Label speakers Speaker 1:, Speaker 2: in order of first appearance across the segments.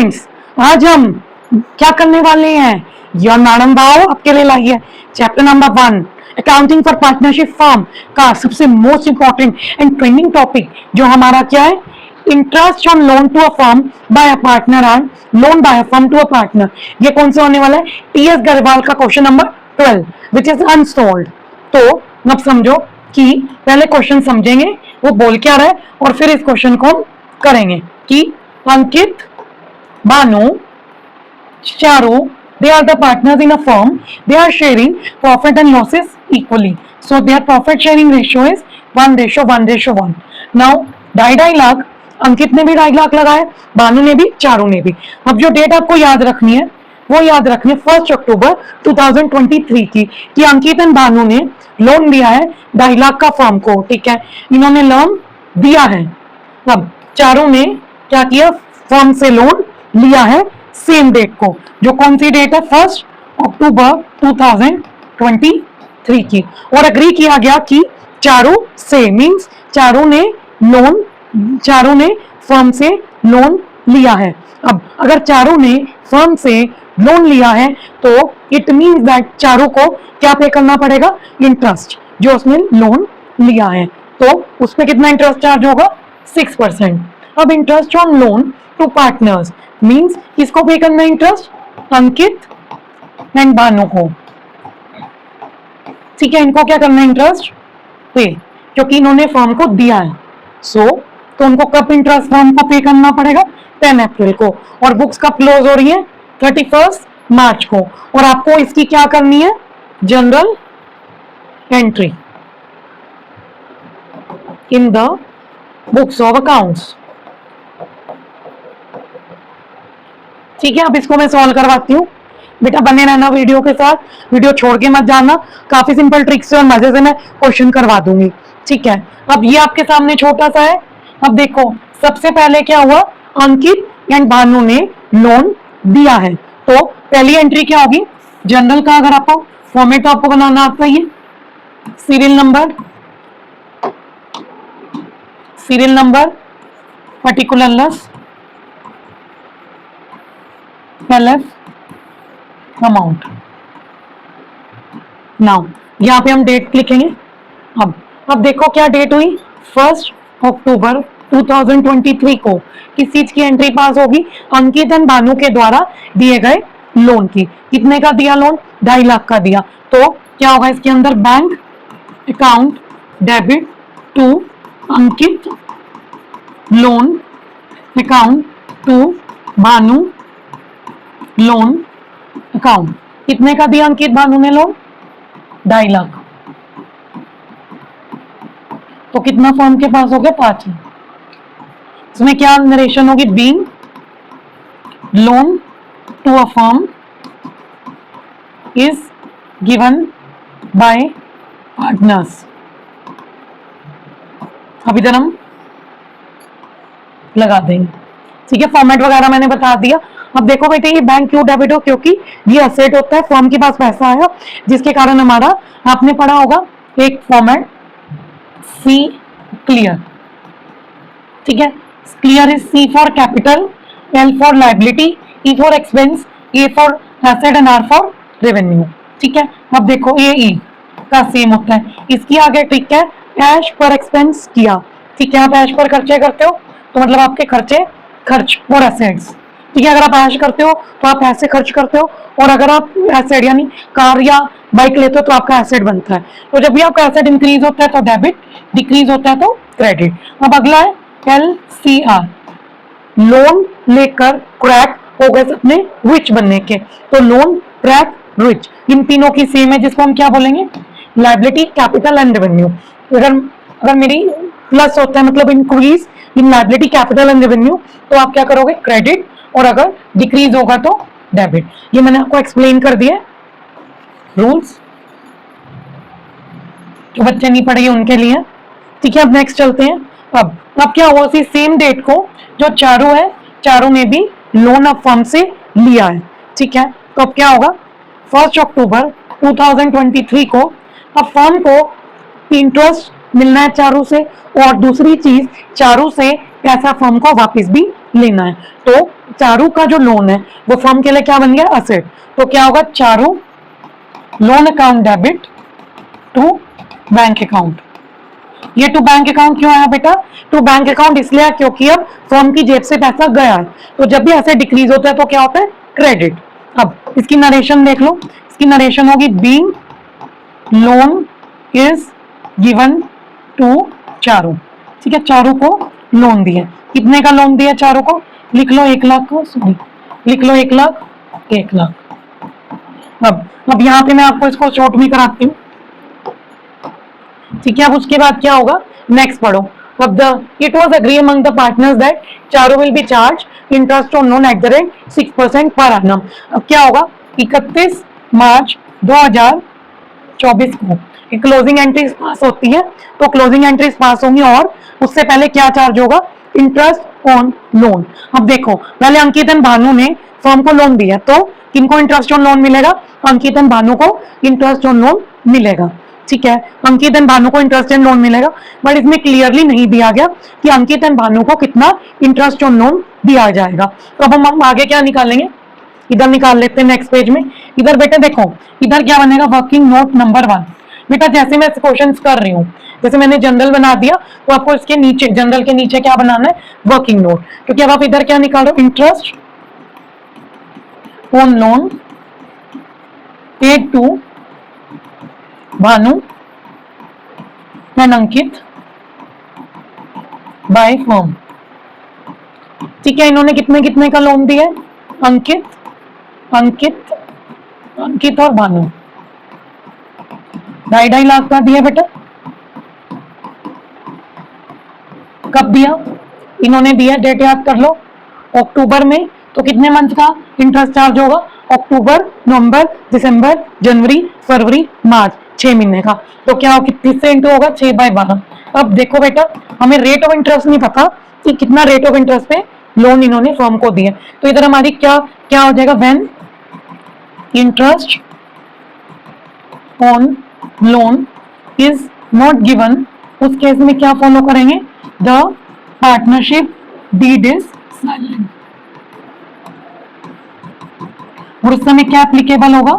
Speaker 1: Friends, आज हम क्या करने वाले हैं, योर मैडम बाओ आपके लिए लाई है chapter number 1 accounting for partnership firm का सबसे most important and trending topic जो हमारा क्या है, interest on loan to a firm by a partner and loan by a firm to a partner. ये कौन से होने वाला है, टीएस गढ़वाल का question number 12 which is unsolved. तो अब समझो कि पहले क्वेश्चन समझेंगे वो बोल क्या रहा है और फिर इस क्वेश्चन को हम करेंगे कि अंकित, Banu, Charu, they are the partners in a firm. They are sharing profit and losses equally. So their profit sharing ratio is 1:1:1. Now 2.5 lakh अंकित ने भी 2.5 लाख लगाया, बानू ने भी, चारू ने भी। अब जो डेट आपको याद रखनी है वो याद रखनी है 1 अक्टूबर 2023 की कि अंकित एंड बानू ने लोन दिया है 2.5 लाख का फर्म को। ठीक है, इन्होंने लोन दिया है। अब चारू ने क्या किया, फर्म से लोन लिया है सेम डेट को, जो कौन सी डेट है, 1 अक्टूबर 2023 की। और एग्री किया गया कि चारू से मींस चारू ने फर्म से लोन लिया है। अब अगर चारू ने फर्म से लोन लिया है तो इट मींस दैट चारू को क्या पे करना पड़ेगा, इंटरेस्ट जो उसने लोन लिया है। तो उसमें कितना इंटरेस्ट चार्ज होगा, 6%। अब interest on loan to partners means किसको पे करना है इंटरेस्ट, अंकित एंड बानू को। ठीक है, इनको क्या करना है, इंटरेस्ट पे, क्योंकि इन्होंने फर्म को दिया है। तो उनको कब इंटरेस्ट फर्म को पे करना पड़ेगा, 10 अप्रैल को। और बुक्स कब क्लोज हो रही है, 31 मार्च को। और आपको इसकी क्या करनी है, general entry in the books of accounts. ठीक है, अब इसको मैं सॉल्व करवाती हूँ। बेटा बने रहना वीडियो के साथ, वीडियो छोड़ के मत जाना। काफी सिंपल ट्रिक्स से और मजे से मैं क्वेश्चन करवा दूंगी। ठीक है, अब ये आपके सामने छोटा सा है। अब देखो सबसे पहले क्या हुआ, अंकित एंड भानु ने लोन दिया है। तो पहली एंट्री क्या होगी, जनरल का अगर आपको फॉर्मेट आपको बनाना आता है, serial number particularness LF amount. Now यहाँ पे हम डेट लिखेंगे। अब देखो क्या डेट हुई, 1 अक्टूबर 2023 को किस चीज की एंट्री पास होगी, अंकित एंड बानू के द्वारा दिए गए लोन की। कितने का दिया लोन, 2.5 लाख का दिया। तो क्या होगा इसके अंदर, bank account debit to Ankit, loan account to Banu, loan account. कितने का दिया अंकित बानू ने लोन, 2.5 लाख। तो कितना फर्म के पास हो गया, 5 लाख। इसमें क्या नरेशन होगी, being loan to a firm is given by partners. अब इधर हम लगा देंगे। ठीक है, फॉर्मेट वगैरह मैंने बता दिया। अब देखो बेटे ये बैंक क्यों डेबिट हो, क्योंकि ये असेट होता है, फर्म के पास पैसा आया जिसके कारण हमारा, आपने पढ़ा होगा एक फॉर्मेट सी क्लियर। ठीक है, clear is C for capital, L for liability, E for expense, A for asset and R for revenue. ठीक है, अब देखो ए ई का सेम होता है, इसकी आगे ट्रिक है ऐश पर एक्सपेंस किया। ठीक है, आप ऐश पर खर्चे करते हो तो मतलब आपके खर्चे खर्च और एसेट्स। ठीक है, अगर आप ऐश करते हो तो आप ऐसे खर्च करते हो, और अगर आप एसेट यानी कार या बाइक लेते हो तो आपका एसेट बनता है। तो जब भी आपका एसेट इंक्रीज होता है तो डेबिट, डिक्रीज होता है तो क्रेडिट। अब अगला है LCR, लोन लेकर क्रैक हो गए अपने रिच बनने के। तो लोन, क्रैक, रिच, इन तीनों की सेम है, जिसको हम क्या बोलेंगे, लायबिलिटी, कैपिटल एंड रेवेन्यू। अगर मेरी प्लस होता है मतलब increase in liability, capital and revenue, तो आप क्या करोगे, क्रेडिट, और अगर डिक्रीज होगा तो डेबिट। ये मैंने आपको एक्सप्लेन कर दिया रूल्स, जो बच्चे नहीं पढ़े उनके लिए। ठीक है, अब नेक्स्ट चलते हैं। अब क्या हुआ, सी सेम डेट को जो चारू है, चारू ने भी लोन अब फर्म से लिया है। ठीक है, तो अब क्या होगा, 1 अक्टूबर 2023 को अब फर्म को इंटरेस्ट मिलना है चारू से, और दूसरी चीज चारू से पैसा फर्म को वापस भी लेना है। तो चारू का जो लोन है वो फर्म के लिए क्या बन गया, असेट। तो क्या होगा, Charu loan account debit to bank account. ये टू बैंक अकाउंट क्यों आया बेटा, टू बैंक अकाउंट इसलिए क्योंकि अब फर्म की जेब से पैसा गया है, तो जब भी ऐसे डिक्रीज होता है तो क्या होता है, क्रेडिट। अब इसकी नरेशन देख लो, इसकी नरेशन होगी being loan is given to Charu. ठीक है, चारू को लोन दिया, कितने का लोन दिया चारू को, लिख लो 1 लाख को, सॉरी लिख लो 1 लाख, 1 लाख। अब यहाँ पे मैं आपको इसको शॉर्ट में कराती हूँ। ठीक है, अब उसके बाद क्या होगा, नेक्स्ट पढ़ो। अब it was agree among the partners that Charu will be charge interest on loan at the rate 6% per annum। अब क्या होगा, 31 मार्च 2024 को क्लोजिंग एंट्रीज पास होती है, तो क्लोजिंग एंट्रीज पास होंगी और उससे पहले क्या चार्ज होगा, इंटरेस्ट ऑन लोन। अब देखो, पहले अंकित एंड भानु ने फर्म को लोन दिया, तो किनको इंटरेस्ट ऑन लोन मिलेगा, अंकित एंड भानु को इंटरेस्ट ऑन लोन मिलेगा। ठीक है, अंकित एंड भानु को इंटरेस्ट ऑन लोन मिलेगा, बट इसमें क्लियरली नहीं दिया गया कि अंकित एंड भानु को कितना इंटरेस्ट ऑन लोन दिया जाएगा। तो अब हम आगे क्या निकालेंगे, इधर निकाल लेते हैं नेक्स्ट पेज में। इधर बेटे देखो, इधर क्या बनेगा, वर्किंग नोट नंबर 1। बेटा जैसे मैं क्वेश्चंस कर रही हूँ, जैसे मैंने जनरल बना दिया, तो आपको इसके नीचे, जनरल के नीचे क्या बनाना है, वर्किंग नोट। क्योंकि अब आप इधर क्या निकाल रहे हो, interest on loan paid to Bhanu and Ankit by firm. ठीक है, इन्होंने कितने कितने का लोन दिया है, अंकित अंकित अंकित और भानु 2.5 लाख का दिया बेटा। कब दिया, इन्होंने दिया, डेट याद कर लो, अक्टूबर में। तो कितने मंथ का इंटरेस्ट चार्ज होगा, अक्टूबर, नवंबर, दिसंबर, जनवरी, फरवरी, मार्च, 6 महीने का। तो क्या किससे इंटू होगा, 6/12। अब देखो बेटा, हमें रेट ऑफ इंटरेस्ट नहीं पता कि कितना रेट ऑफ इंटरेस्ट पे लोन इन्होंने फर्म को दिया, तो इधर हमारी क्या क्या हो जाएगा, when interest on loan is not given, उस केस में क्या फॉलो करेंगे, the partnership deed is silent. और उस समय क्या एप्लीकेबल होगा,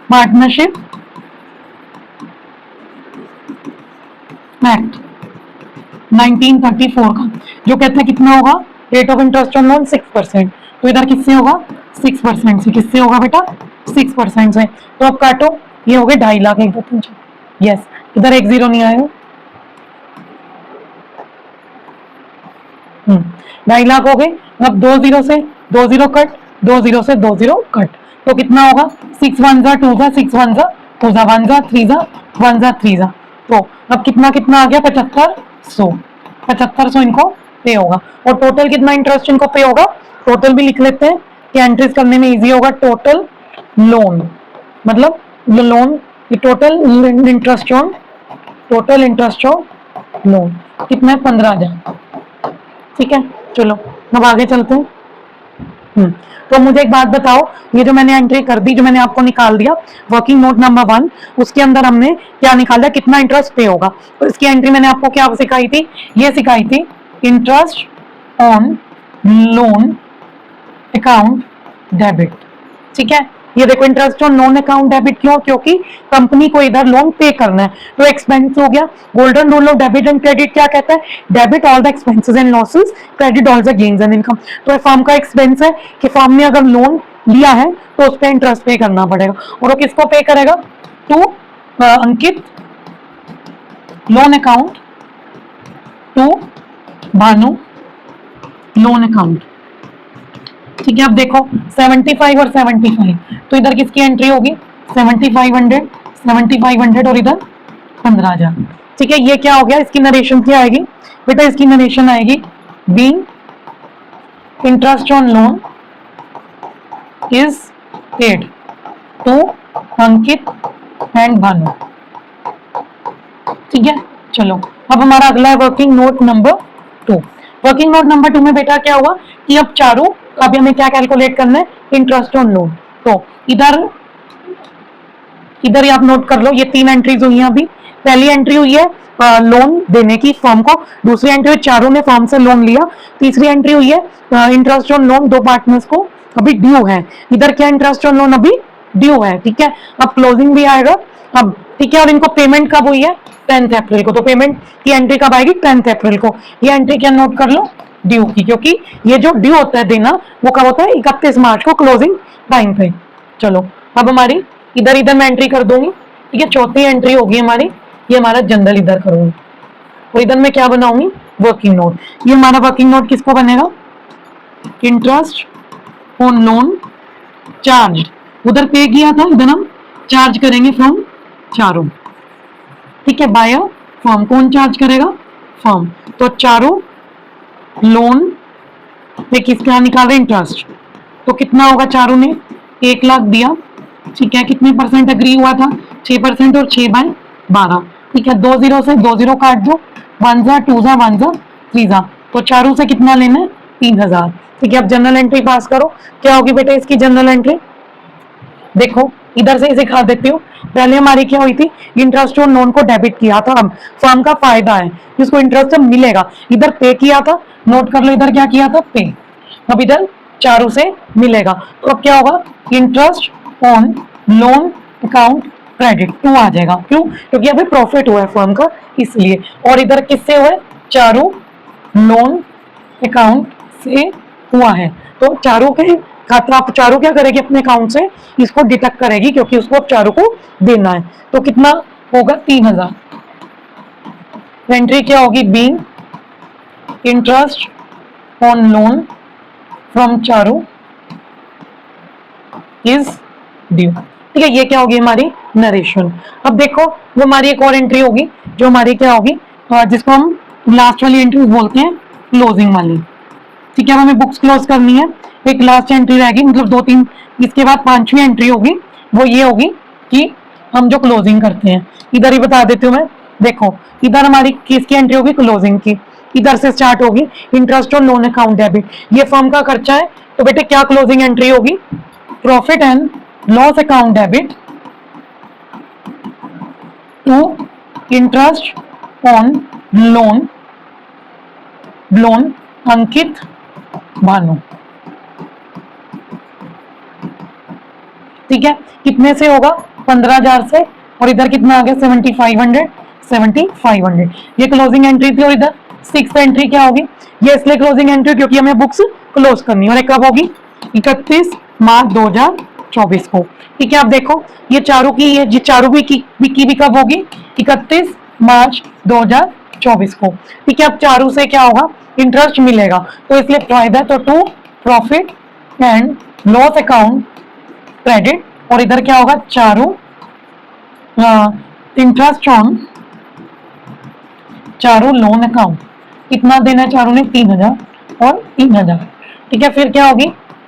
Speaker 1: पार्टनरशिप एक्ट 1934 का, जो कहते हैं कितना होगा, rate of interest on loan 6%। तो इधर किससे होगा, 6% से। किससे होगा बेटा, 6% से। तो अब काटो, ये हो गए 2.5 लाख, 1 2 3 4, यस, इधर 1 0 नहीं आएगा, 2.5 लाख हो गए। अब 2 0 से 2 0 कट, 2 0 से 2 0 कट, तो कितना होगा, 6 1 जा 2 जा, 6 1 जा 2 जा, 1 जा 3 जा, 1 जा 3 जा। तो अब कितना कितना आ गया, 7500, 7500 इनको पे होगा। और टोटल कितना इंटरेस्ट इनको पे होगा, टोटल भी लिख लेते हैं कि एंट्रीज करने में इजी होगा। टोटल लोन मतलब loan, total interest on, total interest on loan कितना है, 15,000। ठीक है, चलो अब आगे चलते हैं। तो मुझे एक बात बताओ, ये जो मैंने एंट्री कर दी, जो मैंने आपको निकाल दिया वर्किंग नोट नंबर 1, उसके अंदर हमने क्या निकाला, कितना इंटरेस्ट पे होगा। तो इसकी एंट्री मैंने आपको क्या सिखाई थी, ये सिखाई थी, interest on loan account debit. ठीक है, ये देखो, interest on loan account debit क्यों, क्योंकि कंपनी को इधर लोन पे करना है, तो एक्सपेंस हो गया। Golden rule of debit and credit क्या कहता है, debit all the expenses and losses, credit all the gains and income. तो फर्म का एक्सपेंस है कि फर्म ने अगर लोन लिया है तो उस पर इंटरेस्ट पे करना पड़ेगा, और वो किसको पे करेगा, to Ankit loan account, to Bhanu loan account. ठीक है, अब देखो 75 और 75, तो इधर किसकी एंट्री होगी, 7500, 7500 और इधर 15,000। ठीक है, ये क्या हो गया, इसकी नरेशन क्या आएगी बेटा, इसकी नरेशन आएगी, being interest on loan is paid to Ankit and Bhanu. ठीक है, चलो अब हमारा अगला है working note number 2। Working note number 2 में बेटा क्या हुआ कि अब चारू, अभी हमें क्या कैलकुलेट करना है, इंटरेस्ट ऑन लोन। तो इधर इधर ही आप नोट कर लो, ये 3 एंट्रीज हुई हैं अभी। पहली एंट्री हुई है लोन देने की फर्म को, दूसरी एंट्री हुई चारों ने फर्म से लोन लिया, तीसरी एंट्री हुई है इंटरेस्ट ऑन लोन दो पार्टनर्स को अभी ड्यू है। इधर क्या इंटरेस्ट ऑन लोन अभी ड्यू है, ठीक है। अब क्लोजिंग भी आएगा अब, ठीक है। और इनको पेमेंट कब हुई है? 10 अप्रैल को। तो पेमेंट की एंट्री कब आएगी? 10 अप्रैल को। ये एंट्री क्या नोट कर लो? ड्यू की, क्योंकि ये जो ड्यू होता है देना वो कब होता है? 31 मार्च को क्लोजिंग टाइम पे। चलो अब हमारी इधर मैं एंट्री कर दूंगी, ठीक है। चौथी एंट्री होगी हमारी, ये हमारा जनरल इधर करूंगी और इधर मैं क्या बनाऊंगी? Working note. ये हमारा वर्किंग नोट किसको बनेगा? इंटरेस्ट ऑन लोन चार्ज, उधर पे किया था, इधर हम चार्ज करेंगे फ्रॉम चारों, ठीक है। बाय फर्म, कौन चार्ज करेगा? फर्म। तो चारों लोन पे किसका निकाल रहे? इंटरेस्ट। तो कितना होगा? चारों ने 1 लाख दिया, ठीक है। कितने परसेंट एग्री हुआ था? 6% और 6/12, ठीक है। 2 0 से 2 0 काट दो, 1 जा 2 जा 1 जा 3 जा, तो चारों से कितना लेना है? 3000, ठीक है। अब जनरल एंट्री पास करो, क्या होगी बेटा इसकी जनरल एंट्री? देखो इधर से सिखा देती हूँ। पहले हमारी क्या हुई थी? इंटरेस्ट ऑन लोन को डेबिट किया था, हम फर्म का फायदा है जिसको इंटरेस्ट मिलेगा, इधर पे किया था, नोट कर लो इधर क्या किया था? पे। अब इधर चारों से मिलेगा, तो अब क्या होगा? Interest on loan account credit 2 आ जाएगा। क्यों? क्योंकि अभी प्रॉफिट हुआ है फर्म का, इसलिए। और इधर किससे हुआ है? चारों लोन अकाउंट से हुआ है, तो चारों के खाता, आप चारों क्या करेगी? अपने अकाउंट से इसको डिडक्ट करेगी, क्योंकि उसको चारों को देना है। तो कितना होगा? 3000। एंट्री क्या होगी? Being interest on loan from चारों इज ड्यू, ठीक है। ये क्या होगी? हमारी नरेशन। अब देखो वो हमारी एक और एंट्री होगी जो हमारी क्या होगी, जिसको हम लास्ट वाली एंट्री बोलते हैं, क्लोजिंग वाली, ठीक है। अब हमें बुक्स क्लोज करनी है, एक लास्ट एंट्री रहेगी, मतलब 2-3, इसके बाद 5वीं एंट्री होगी, वो ये होगी कि हम जो क्लोजिंग करते हैं। इधर ही बता देती हूँ मैं, देखो इधर हमारी किसकी एंट्री होगी? क्लोजिंग की। इधर से स्टार्ट होगी interest on loan account debit, ये फर्म का खर्चा है, तो बेटे क्या क्लोजिंग एंट्री होगी? Profit and loss account debit to interest on loan Ankit Bhanu, ठीक है। कितने से होगा? 15,000 से, और इधर कितना आ गया? 7500। ये क्लोजिंग एंट्री थी। और इधर 6th एंट्री क्या होगी? ये इसलिए क्लोजिंग एंट्री क्योंकि हमें बुक्स क्लोज करनी है, और कब होगी? 31 मार्च 2024 को, ठीक है। आप देखो ये चारों की, ये चारों भी कब होगी? 31 मार्च 2024 को, ठीक है। अब चारों से क्या होगा? इंटरेस्ट मिलेगा, तो इसलिए फायदा, तो to profit and loss account credit, और इधर क्या होगा? चारों इंटरेस्ट ऑन चारों लोन अकाउंट, कितना देना है चारों ने? 3000 और 3000, ठीक है। फिर क्या होगी?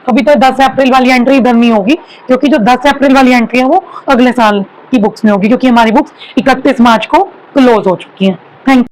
Speaker 1: अभी तो 10 अप्रैल वाली एंट्री इधर नहीं होगी, क्योंकि जो 10 अप्रैल वाली एंट्री है वो अगले साल की बुक्स में होगी, क्योंकि हमारी बुक्स 31 मार्च को क्लोज हो चुकी हैं।